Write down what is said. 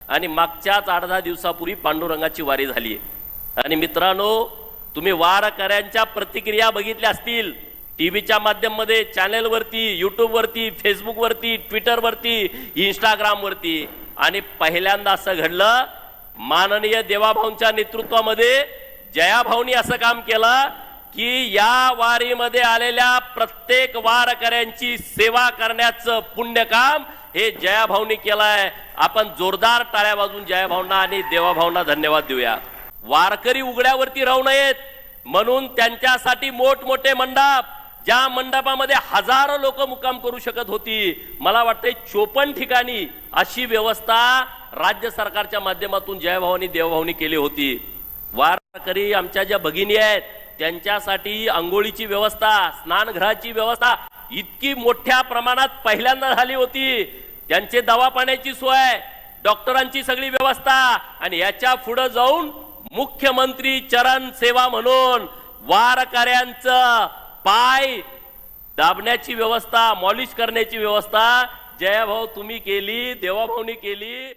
आणि मागच्याच 8-10 दिवसापूर्वी पांडुरंगाची वारी झाली आणि मित्रांनो, तुम्ही वारकऱ्यांच्या प्रतिक्रिया बघितल्या असतील टीव्हीच्या माध्यमामध्ये, चॅनलवरती, युट्यूबवरती, फेसबुकवरती, ट्विटरवरती, इंस्टाग्रामवरती। आणि पहिल्यांदा असं घडलं, माननीय देवाभाऊंच्या नेतृत्वामध्ये जयाभाऊंनी असं काम केलं की या वारीमध्ये आलेल्या प्रत्येक वारकऱ्यांची सेवा करण्याचं पुण्य काम हे जयाभाऊंनी केलंय। आपण जोरदार टाळ्या वाजवून जयाभाऊंना आणि देवाभाऊंना धन्यवाद देऊया। वारकरी उघड्यावरती राहू नयेत म्हणून त्यांच्यासाठी मोठमोठे मंडप, ज्या मंडपामध्ये हजारो लोक मुक्काम करू शकत होती, मला वाटतंय 54 ठिकाणी अशी व्यवस्था राज्य सरकारच्या माध्यमातून जयभाऊंनी देवभाऊंनी केली होती। वारकरी आमच्या ज्या भगिनी आहेत त्यांच्यासाठी अंघोळीची व्यवस्था, स्नानगृहाची व्यवस्था इतकी मोठ्या प्रमाणात पहिल्यांदा झाली होती। त्यांचे दवापाण्याची सोय, डॉक्टरांची सगळी व्यवस्था आणि याच्या पुढे जाऊन मुख्यमंत्री चरण सेवा म्हणून वारकऱ्यांचं पाय दाबण्याची व्यवस्था, मॉलिश करण्याची व्यवस्था जयभाऊ तुम्ही केली, देवाभाऊंनी केली।